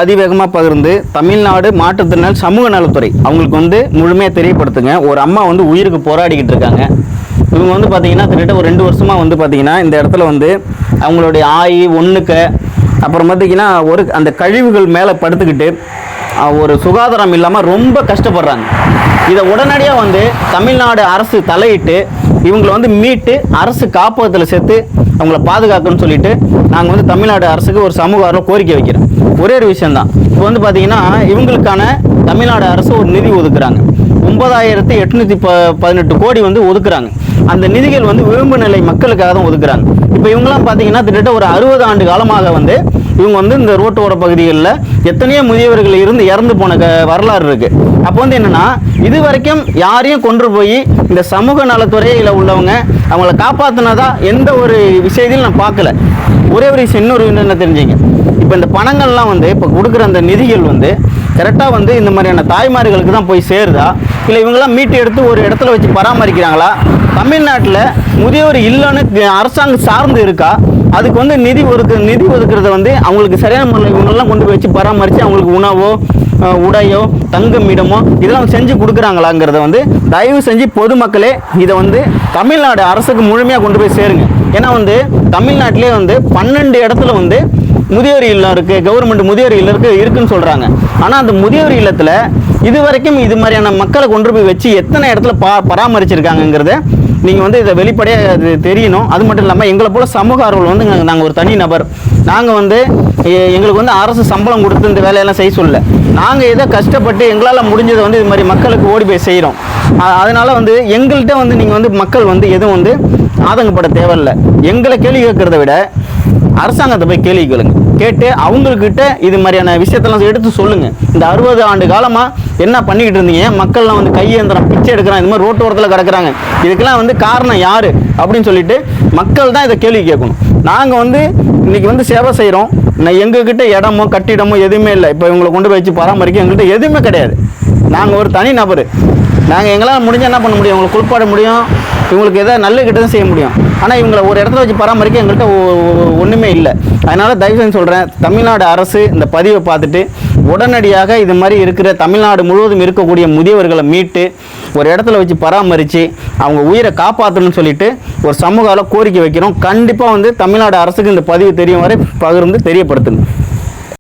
அதிவேகமாக பகிர்ந்து தமிழ்நாடு மாற்றுத்திறனாளி சமூக நலத்துறை அவங்களுக்கு வந்து முழுமையாக தெரியப்படுத்துங்க. ஒரு அம்மா வந்து உயிருக்கு போராடிக்கிட்டு இருக்காங்க. இவங்க வந்து பார்த்தீங்கன்னா கிட்டத்தட்ட ஒரு 2 வருஷமாக வந்து பார்த்தீங்கன்னா இந்த இடத்துல வந்து அவங்களுடைய ஆய் ஒன்றுக்க அப்புறம் பார்த்தீங்கன்னா ஒரு அந்த கழிவுகள் மேலே படுத்துக்கிட்டு ஒரு சுகாதாரம் இல்லாமல் ரொம்ப கஷ்டப்படுறாங்க. இதை உடனடியாக வந்து தமிழ்நாடு அரசு தலையிட்டு இவங்களை வந்து மீட்டு அரசு காப்பகத்தில் சேர்த்து அவங்கள பாதுகாக்கணும்னு சொல்லிட்டு நாங்கள் வந்து தமிழ்நாடு அரசுக்கு ஒரு சமூக ஆர்வம் கோரிக்கை வைக்கிறோம். ஒரே ஒரு விஷயம்தான். இப்போ வந்து பார்த்தீங்கன்னா இவங்களுக்கான தமிழ்நாடு அரசு ஒரு நிதி ஒதுக்குறாங்க. 9818 கோடி வந்து ஒதுக்குறாங்க. அந்த நிதிகள் வந்து விளிம்பு நிலை மக்களுக்காக தான் ஒதுக்குறாங்க. இப்போ இவங்கெல்லாம் பார்த்தீங்கன்னா கிட்டத்தட்ட ஒரு 60 ஆண்டு காலமாக வந்து இவங்க வந்து இந்த ரோட்டோர பகுதிகளில் எத்தனையோ முதியவர்கள் இருந்து இறந்து போன வரலாறு இருக்கு. அப்போ வந்து என்னன்னா இது வரைக்கும் யாரையும் கொண்டு போய் இந்த சமூக நலத்துறையில் உள்ளவங்க அவங்கள காப்பாற்றினதா எந்த ஒரு விஷயத்தையும் நான் பார்க்கல. ஒரே ஒரு விஷயம் இன்னொரு என்ன தெரிஞ்சுங்க, இப்போ இந்த பணங்கள்லாம் வந்து இப்போ கொடுக்குற அந்த நிதிகள் வந்து கரெக்டாக வந்து இந்த மாதிரியான தாய்மார்களுக்கு தான் போய் சேருதா, இல்லை இவங்கெல்லாம் மீட்டு எடுத்து ஒரு இடத்துல வச்சு பராமரிக்கிறாங்களா? தமிழ்நாட்டில் முதியோர் இல்லைன்னு அரசாங்கம் சார்ந்து இருக்கா? அதுக்கு வந்து நிதி ஒதுக்குறத வந்து அவங்களுக்கு சரியான முறையில் இவங்கெல்லாம் கொண்டு போய் வச்சு பராமரித்து அவங்களுக்கு உணவோ உடையோ தங்குமிடமோ இதெல்லாம் செஞ்சு கொடுக்குறாங்களாங்கிறத வந்து தயவு செஞ்சு பொதுமக்களே இதை வந்து தமிழ்நாடு அரசுக்கு முழுமையாக கொண்டு போய் சேருங்க. ஏன்னா வந்து தமிழ்நாட்டிலே வந்து 12 இடத்துல வந்து முதியோர் இல்லம் இருக்குது, கவர்மெண்ட் முதியோர் இல்லம் இருக்குன்னு சொல்கிறாங்க. ஆனால் அந்த முதியோர் இல்லத்தில் இது வரைக்கும் இது மாதிரியான மக்களை கொண்டு போய் வச்சு எத்தனை இடத்துல பராமரிச்சிருக்காங்கங்கிறத நீங்கள் வந்து இதை வெளிப்படையாக அது தெரியணும். அது மட்டும் இல்லாமல் எங்களை போல் சமூக ஆர்வலர் வந்து நாங்கள் ஒரு தனி நபர். நாங்கள் வந்து எங்களுக்கு வந்து அரசு சம்பளம் கொடுத்து இந்த வேலையெல்லாம் செய்ய சொல்லலை. நாங்கள் ஏதோ கஷ்டப்பட்டு எங்களால் முடிஞ்சதை வந்து இது மாதிரி மக்களுக்கு ஓடி போய் செய்கிறோம். அதனால் வந்து எங்கள்கிட்ட வந்து நீங்கள் வந்து மக்கள் வந்து எதுவும் வந்து ஆதங்கப்பட தேவையில்லை. எங்களை கேள்வி கேட்குறத விட அரசாங்கத்தை போய் கேள்வி கேட்டு அவங்கக்கிட்ட இது மாதிரியான விஷயத்தெல்லாம் எடுத்து சொல்லுங்கள். இந்த 60 ஆண்டு காலமாக என்ன பண்ணிக்கிட்டு இருந்தீங்க? மக்கள்லாம் வந்து கையேந்திரம் பிச்சை எடுக்கிறாங்க, இந்த மாதிரி ரோட்டோரத்தில் கிடக்குறாங்க. இதுக்கெல்லாம் வந்து காரணம் யார் அப்படின்னு சொல்லிட்டு மக்கள் தான் இதை கேள்வி கேட்கணும். நாங்கள் வந்து இன்றைக்கி வந்து சேவை செய்கிறோம். எங்ககிட்ட இடமோ கட்டிடமோ எதுவுமே இல்லை. இப்போ இவங்களை கொண்டு போய் வச்சு பராமரிக்க எங்கள்கிட்ட எதுவுமே கிடையாது. நாங்கள் ஒரு தனி நபர். நாங்கள் எங்களால் முடிஞ்சால் என்ன பண்ண முடியும்? இவங்களை குளிப்பாட முடியும், இவங்களுக்கு எதாவது நல்ல கிட்ட தான் செய்ய முடியும். ஆனால் இவங்களை ஒரு இடத்துல வச்சு பராமரிக்க எங்கள்கிட்ட ஒன்றுமே இல்லை. அதனால் தயவுசெய்து சொல்கிறேன், தமிழ்நாடு அரசு இந்த பதிவை பார்த்துட்டு உடனடியாக இது மாதிரி இருக்கிற தமிழ்நாடு முழுவதும் இருக்கக்கூடிய முதியவர்களை மீட்டு ஒரு இடத்துல வச்சு பராமரித்து அவங்க உயிரை காப்பாற்றணும்னு சொல்லிட்டு ஒரு சமூக கோரிக்கை வைக்கிறோம். கண்டிப்பாக வந்து தமிழ்நாடு அரசுக்கு இந்த பதிவு தெரியும் வரை பகிர்ந்து தெரியப்படுத்துங்க.